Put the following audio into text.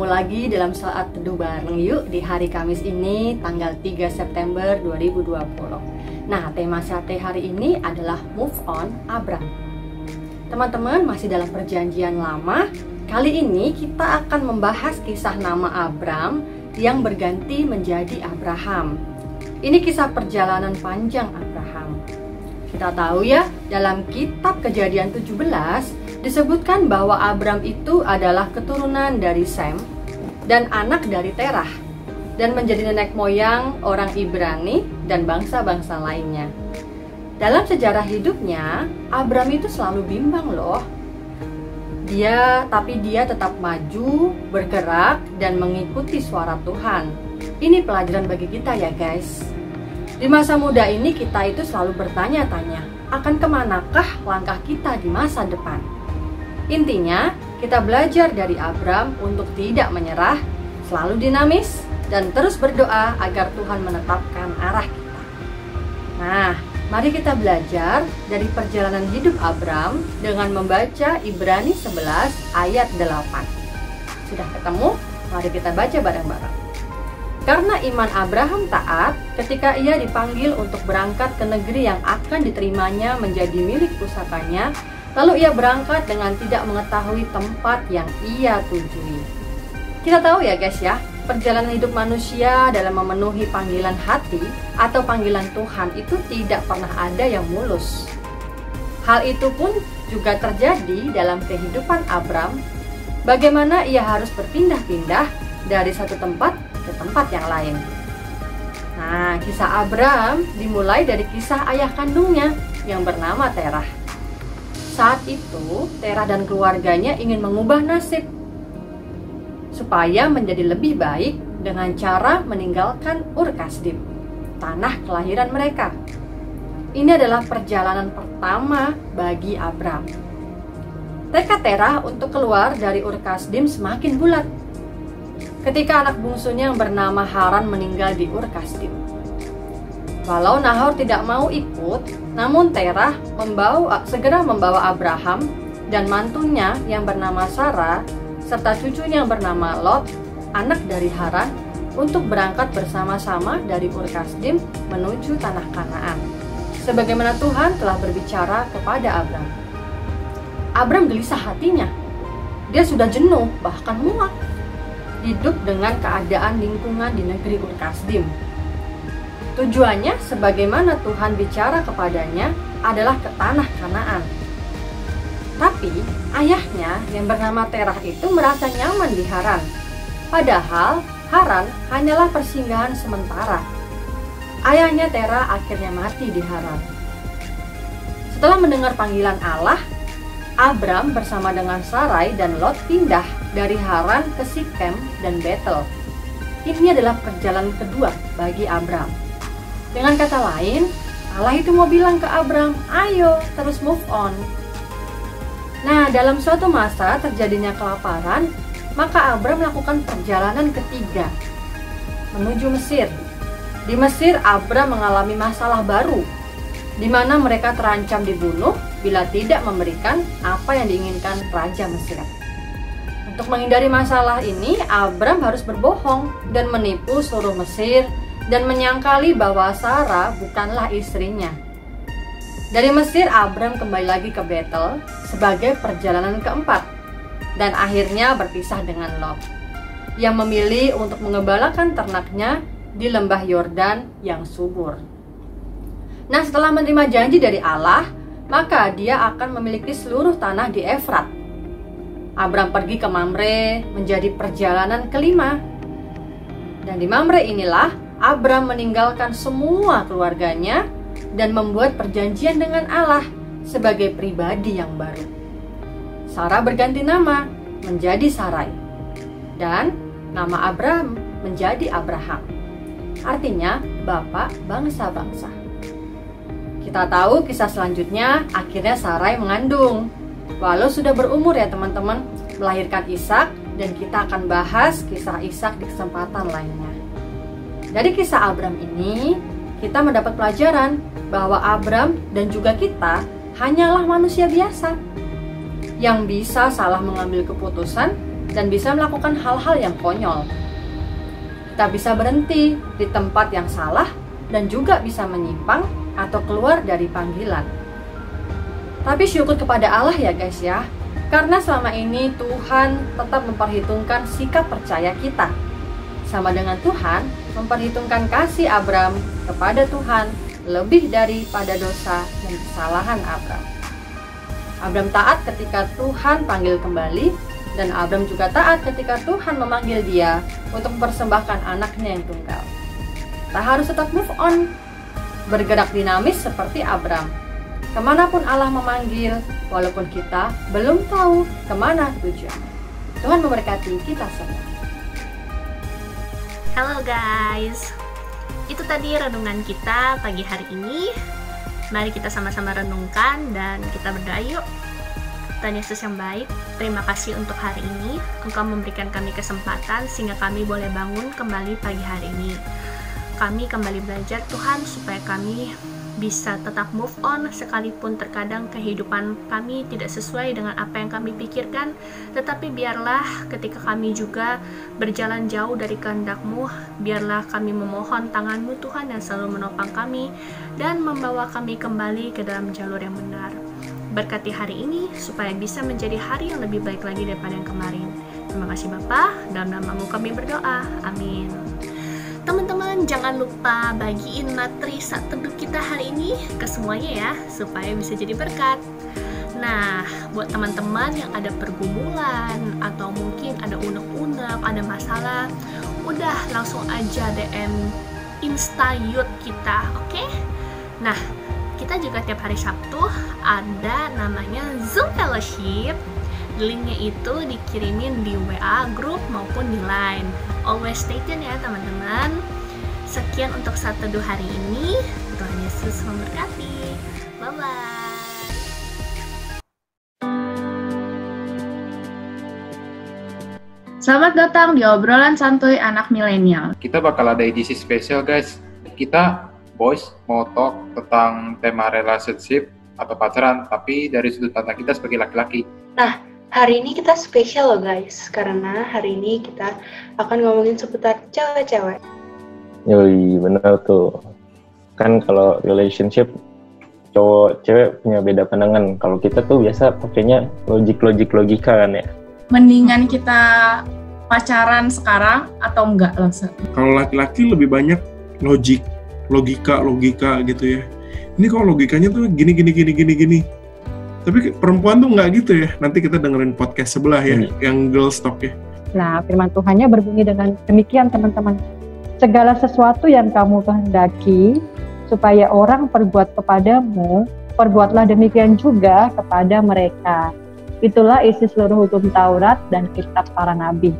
lagi dalam saat teduh bareng yuk di hari Kamis ini tanggal 3 September 2020. Nah, tema sate hari ini adalah Move On Abram. Teman-teman masih dalam perjanjian lama. Kali ini kita akan membahas kisah nama Abram yang berganti menjadi Abraham. Ini kisah perjalanan panjang Abraham. Kita tahu ya, dalam kitab Kejadian 17 disebutkan bahwa Abram itu adalah keturunan dari Sem dan anak dari Terah dan menjadi nenek moyang orang Ibrani dan bangsa-bangsa lainnya. Dalam sejarah hidupnya, Abram itu selalu bimbang loh. Tapi dia tetap maju, bergerak, dan mengikuti suara Tuhan. Ini pelajaran bagi kita ya guys. Di masa muda ini kita itu selalu bertanya-tanya, akan kemanakah langkah kita di masa depan? Intinya, kita belajar dari Abram untuk tidak menyerah, selalu dinamis, dan terus berdoa agar Tuhan menetapkan arah kita. Nah, mari kita belajar dari perjalanan hidup Abram dengan membaca Ibrani 11 ayat 8. Sudah ketemu? Mari kita baca bareng-bareng. Karena iman Abraham taat ketika ia dipanggil untuk berangkat ke negeri yang akan diterimanya menjadi milik pusakanya, lalu ia berangkat dengan tidak mengetahui tempat yang ia tujui. Kita tahu ya guys ya, perjalanan hidup manusia dalam memenuhi panggilan hati atau panggilan Tuhan itu tidak pernah ada yang mulus. Hal itu pun juga terjadi dalam kehidupan Abram, bagaimana ia harus berpindah-pindah dari satu tempat ke tempat yang lain. Nah, kisah Abram dimulai dari kisah ayah kandungnya yang bernama Terah. Saat itu, Terah dan keluarganya ingin mengubah nasib supaya menjadi lebih baik dengan cara meninggalkan Ur Kasdim, tanah kelahiran mereka. Ini adalah perjalanan pertama bagi Abram. Tekad Terah untuk keluar dari Ur Kasdim semakin bulat ketika anak bungsunya yang bernama Haran meninggal di Ur Kasdim. Walau Nahor tidak mau ikut, namun Terah segera membawa Abraham dan mantunya yang bernama Sarah serta cucunya yang bernama Lot, anak dari Haran, untuk berangkat bersama-sama dari Ur Kasdim menuju tanah Kanaan, sebagaimana Tuhan telah berbicara kepada Abram. Abram gelisah hatinya. Dia sudah jenuh, bahkan muak, hidup dengan keadaan lingkungan di negeri Ur Kasdim. Tujuannya, sebagaimana Tuhan bicara kepadanya, adalah ke tanah Kanaan. Tapi, ayahnya yang bernama Terah itu merasa nyaman di Haran. Padahal, Haran hanyalah persinggahan sementara. Ayahnya Terah akhirnya mati di Haran. Setelah mendengar panggilan Allah, Abram bersama dengan Sarai dan Lot pindah dari Haran ke Sikem dan Betel. Ini adalah perjalanan kedua bagi Abram. Dengan kata lain, Allah itu mau bilang ke Abram, ayo terus move on. Nah, dalam suatu masa terjadinya kelaparan, maka Abram melakukan perjalanan ketiga menuju Mesir. Di Mesir, Abram mengalami masalah baru, di mana mereka terancam dibunuh bila tidak memberikan apa yang diinginkan Raja Mesir. Untuk menghindari masalah ini, Abram harus berbohong dan menipu seluruh Mesir dan menyangkali bahwa Sarah bukanlah istrinya. Dari Mesir, Abram kembali lagi ke Betel sebagai perjalanan keempat dan akhirnya berpisah dengan Lot yang memilih untuk mengembalakan ternaknya di lembah Yordan yang subur. Nah, setelah menerima janji dari Allah, maka dia akan memiliki seluruh tanah di Efrat. Abram pergi ke Mamre menjadi perjalanan kelima. Dan di Mamre inilah Abram meninggalkan semua keluarganya dan membuat perjanjian dengan Allah sebagai pribadi yang baru. Sarah berganti nama menjadi Sarai dan nama Abram menjadi Abraham. Artinya bapak bangsa-bangsa. Kita tahu kisah selanjutnya, akhirnya Sarai mengandung. Walau sudah berumur ya teman-teman, melahirkan Ishak, dan kita akan bahas kisah Ishak di kesempatan lainnya. Dari kisah Abram ini, kita mendapat pelajaran bahwa Abram dan juga kita hanyalah manusia biasa yang bisa salah mengambil keputusan dan bisa melakukan hal-hal yang konyol. Kita bisa berhenti di tempat yang salah dan juga bisa menyimpang atau keluar dari panggilan. Tapi syukur kepada Allah ya guys ya, karena selama ini Tuhan tetap memperhitungkan sikap percaya kita. Sama dengan Tuhan memperhitungkan kasih Abram kepada Tuhan lebih daripada dosa dan kesalahan Abram. Abram taat ketika Tuhan panggil kembali, dan Abram juga taat ketika Tuhan memanggil dia untuk mempersembahkan anaknya yang tunggal. Tak harus tetap move on, bergerak dinamis seperti Abram. Kemanapun Allah memanggil, walaupun kita belum tahu kemana tujuan. Tuhan memberkati kita semua. Halo guys, itu tadi renungan kita pagi hari ini. Mari kita sama-sama renungkan dan kita berdoa yuk. Tuhan Yesus yang baik, terima kasih untuk hari ini. Engkau memberikan kami kesempatan sehingga kami boleh bangun kembali pagi hari ini. Kami kembali belajar Tuhan supaya kami bisa tetap move on sekalipun terkadang kehidupan kami tidak sesuai dengan apa yang kami pikirkan, tetapi biarlah ketika kami juga berjalan jauh dari kehendak-Mu, biarlah kami memohon tangan-Mu Tuhan yang selalu menopang kami dan membawa kami kembali ke dalam jalur yang benar. Berkati hari ini supaya bisa menjadi hari yang lebih baik lagi daripada yang kemarin. Terima kasih Bapa, dalam nama-Mu kami berdoa, amin. Teman-teman jangan lupa bagiin materi saat teduh kita hari ini ke semuanya ya, supaya bisa jadi berkat. Nah, buat teman-teman yang ada pergumulan atau mungkin ada unek-unek, ada masalah, udah langsung aja DM Insta Youth kita, oke? Nah, kita juga tiap hari Sabtu ada namanya Zoom Fellowship. Linknya itu dikirimin di WA grup maupun di Line. Always stay tune ya teman-teman. Sekian untuk saat teduh hari ini. Tuhan Yesus memberkati. Bye-bye. Selamat datang di obrolan santuy anak milenial. Kita bakal ada edisi spesial guys. Kita boys mau talk tentang tema relationship atau pacaran, tapi dari sudut pandang kita sebagai laki-laki. Nah, hari ini kita spesial loh guys, karena hari ini kita akan ngomongin seputar cewek-cewek. Yoi, benar tuh. Kan kalau relationship, cowok cewek punya beda pandangan. Kalau kita tuh biasa pakainya logika kan ya. Mendingan kita pacaran sekarang atau enggak langsung? Kalau laki-laki lebih banyak logika gitu ya. Ini kalau logikanya tuh gini. Tapi perempuan tuh nggak gitu ya. Nanti kita dengerin podcast sebelah ya, yang girls talk ya. Nah, firman Tuhannya berbunyi dengan demikian teman-teman. Segala sesuatu yang kamu kehendaki supaya orang perbuat kepadamu, perbuatlah demikian juga kepada mereka. Itulah isi seluruh hukum Taurat dan kitab para nabi.